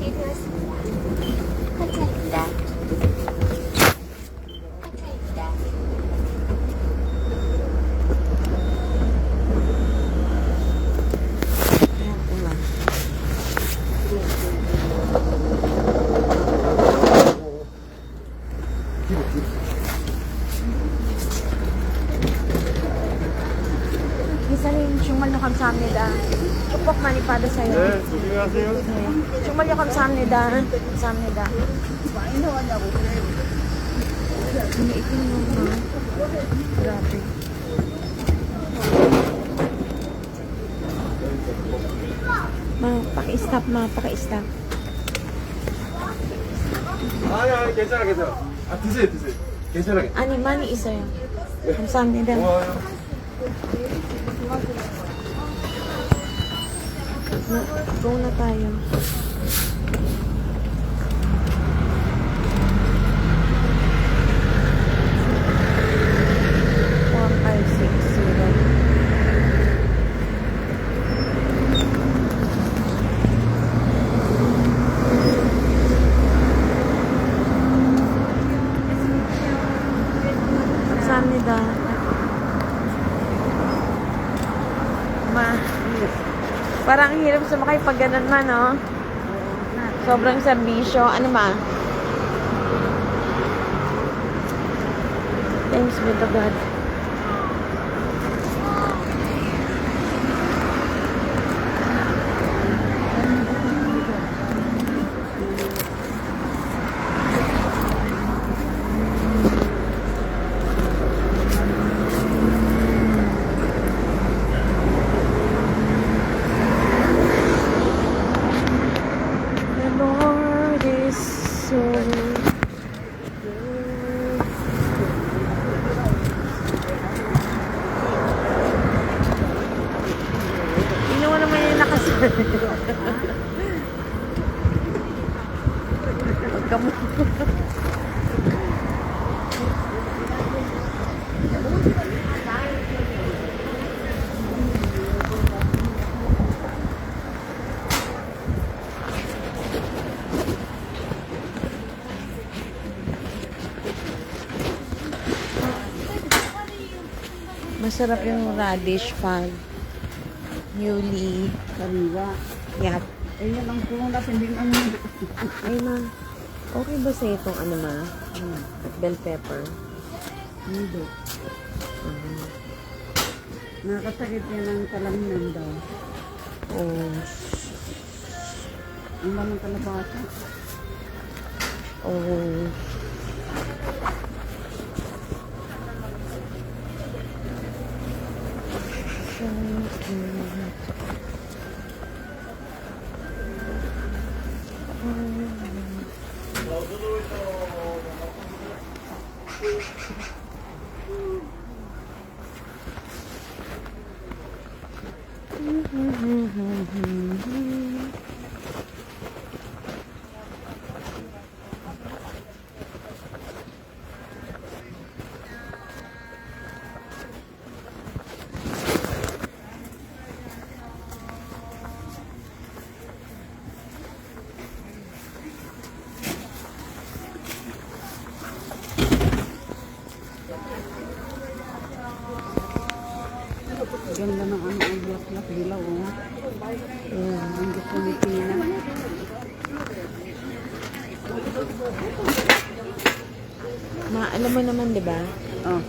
감사합니다. 기사님 정말로 감사합니다. 축복 많이 받으세요. 네, 조심히 가세요. 네. 정말로 감사합니다. 감사합니다. 많이 나왔냐고. Ini itim naman. Grabe. Paki-stop, paki-stop. 아니, 괜찮아, 괜찮아. 드세요. 괜찮아. Ani, 많이 있어요. 감사합니다. 고마워요. Go na tayo. 감사합니다. Parang hirap sumakay pag ganun man, no? Sobrang serbisyo. Ano ma? Thanks be to God. Huwag ka mo. Masarap yung radish pag newly Kariwa. yap. Eh, yan ang puno na sinding ang Ay ma, okay ba sa itong ano ma? Bell pepper. hindi. Nakasakit yan ang kalamnan daw. Oh. Ang mga kalabasa. Oh. Ganda ng ang black dilaw, oh. Ang gusto ni Tina. Ma, alam mo naman, di ba? Oh.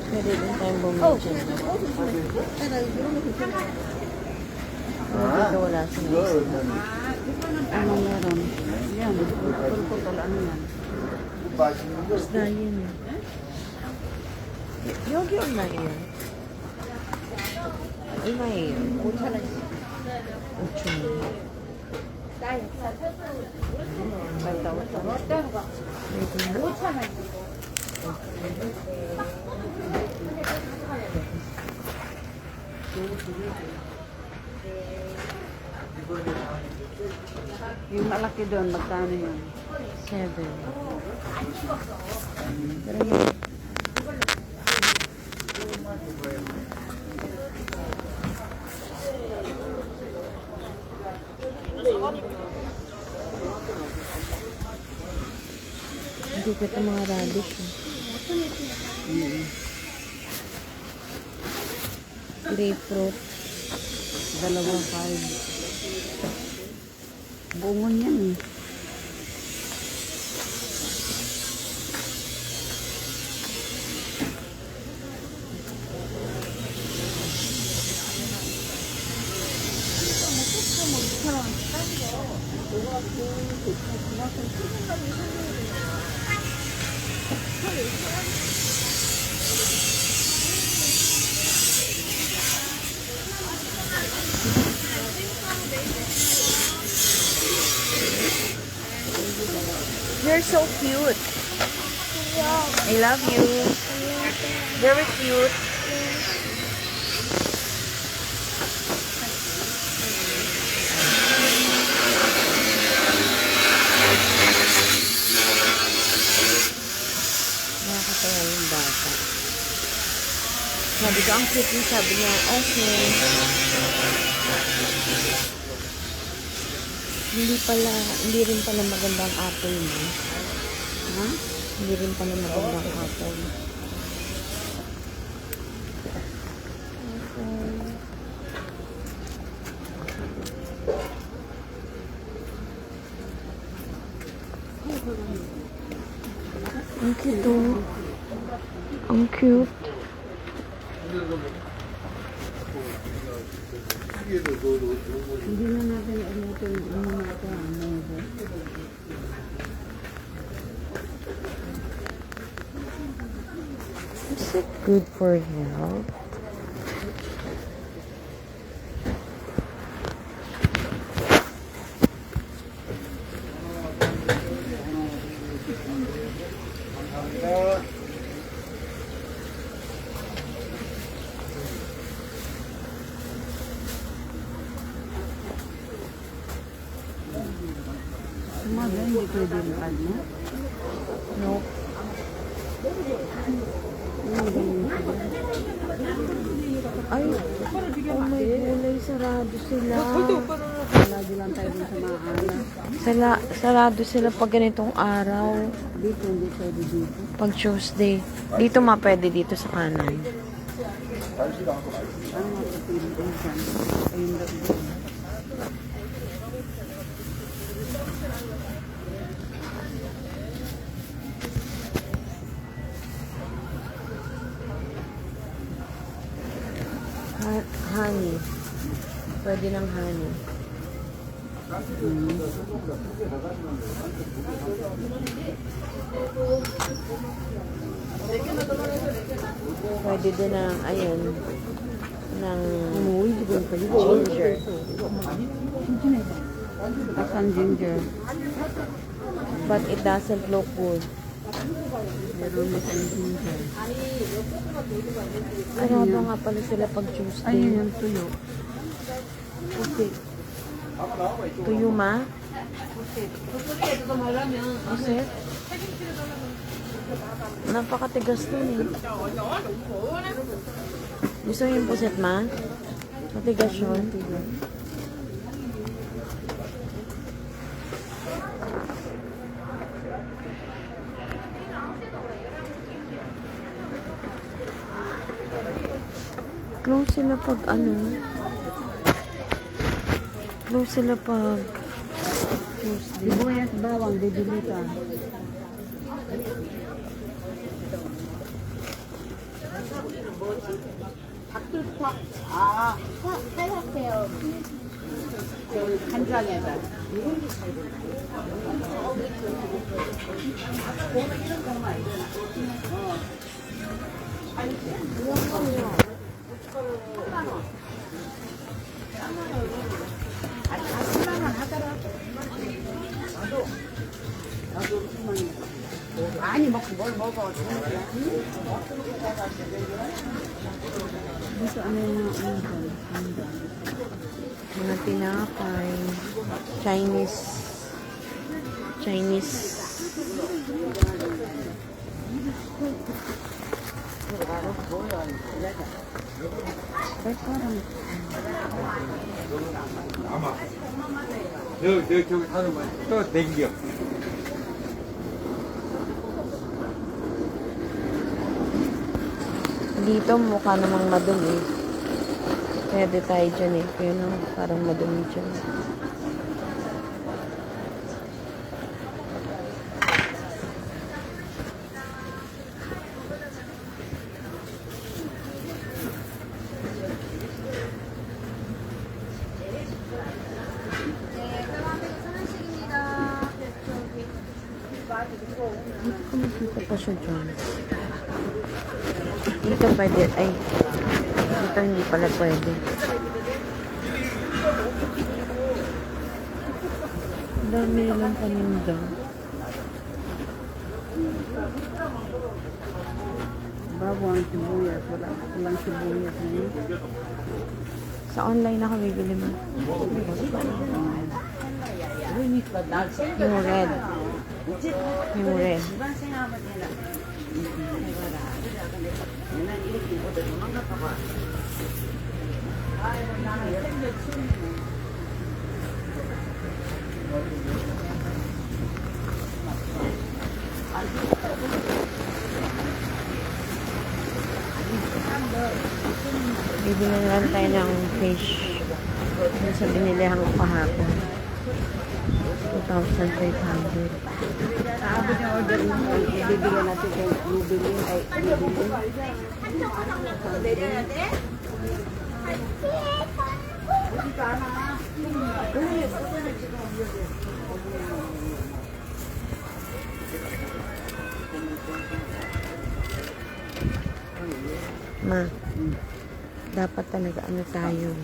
Pwede din tayong bumili dyan. Dito wala sila. Ano meron? Yan. Pulputol. Ano yan? Isda yun. 여기 얼마예요? 얼마예요? 5,000원. 5,000원. Yung malaki doon, magkano yun? 7. Pero yun. Hindi ko ito mga radish. Grapefruit. 2.5. Bungon yan eh. You're so cute. I love you. Very cute. Nakakatawa yung bata. Sabi ko, ang cute niya. Sabi niya, okay. Hindi rin pala magandang apple mo. Ha? Hindi rin pala magandang apple. Ang cute oh. Ang cute. Hindi na natin ulitin yung mga ito. Is it good for health? Sumaga, hindi pwede yung ano. Nope. Ay, oh my gulay, sarado sila. Lagi lang tayo dun sa maaala. Sarado sila pag ganitong araw. Dito, hindi pwede dito. Pag Tuesday. Dito pwede dito sa kanan. Ano mapapili din dyan? Ayun lang doon. Honey. Pwede ng honey. Pwede din ng, ayun, ng ginger. Asan ginger? But it doesn't look good. Meron na siyang ginger. Sarado nga pala sila pag Tuesday. Ayun yung tuyo. Puti. Tuyo ma? Pusit? Napakatigas nun eh. Gusto mo yung pusit ma? Matigas yun. Close sila pag ano. Close sila pag Tuesday. Sibuyas bawang, bibili ka. 닭들파. 아, 하얗게요. 간장에다. 많이 먹고 뭘 먹어. Gusto ano yung Mga tinapay. Chinese. 아마 여기 저기 사는 거 또 댕겨. Dito mukha namang madumi. Pwede tayo dyan eh. Kaya no, parang madumi dyan. Dito pa siya dyan. Dito pwede. Ay. Dito hindi pala pwede. Dami lang paninda. bawang, sibuyas. Walang sibuyas ngayon. Sa online ako bibili mo. Yung red. Yung red. Bibili na lang tayo ng fish. Yung sa binilihan ko kahapon. 2,500. Sabi niya order mo, ibibigyan natin kay Rubilin ay Rubilin. Ma, dapat talaga ano tayo.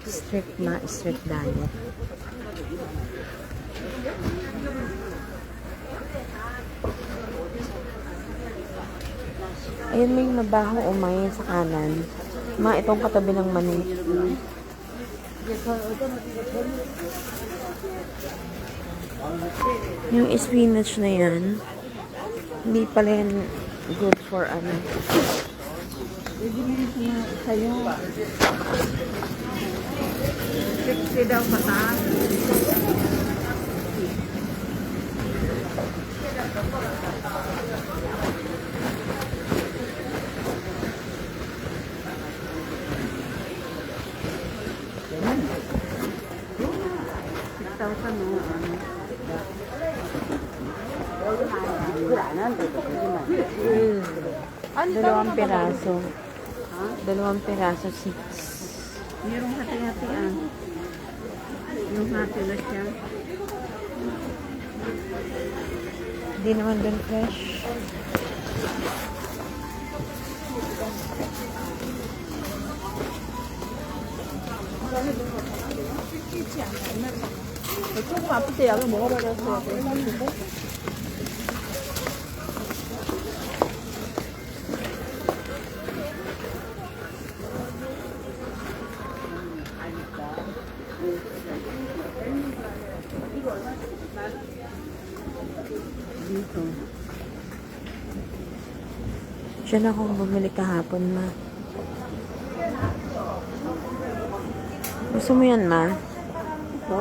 Strict diet. Ayun, may mabahong umay sa kanan. Ma, itong katabi ng mani. Yung spinach na yan, hindi pala yan good for ano. Ibigay ko sa'yo. 60 daw pataas. Dalawang piraso. Dalawang piraso, 6. Mayroong hati-hatian. Yung hati na siya. Hindi naman dun fresh. 조금 아플 때 약을 먹어버렸어야 돼. Dito. Diyan akong bumili kahapon, ma. Gusto mo yan, ma? Ito?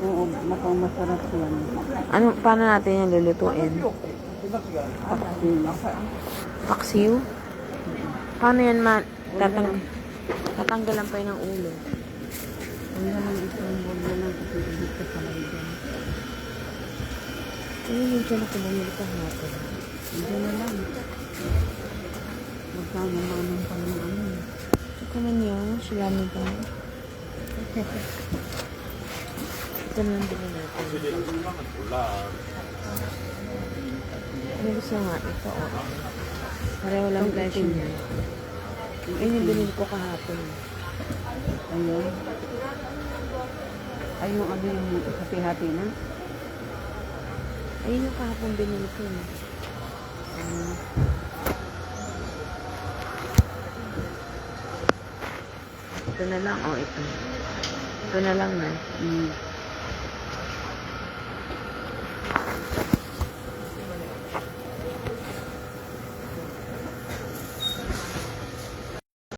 Oo, mukhang masarap yan. Ano, paano natin yan lulutuin? Paksiw? Paano yan, ma? Tatanggalan pa yun ng ulo. Huwag na lang isang huwag na lang kasi dito sa lagyan. Ano yung dyan ako bumili kahapon? Hindi na lang. Sana naman pa ng ano. Ito naman yun, silami ka. Ito naman din natin. Ano gusto nga ito? Oh. Pareho lang presyo niya. Ayun yung binili ko kahapon. Ayun. Ay, yung ano yung hati-hati na. Ayun yung kahapon binili ko. Ito na lang. Oh, ito. Ito na lang na.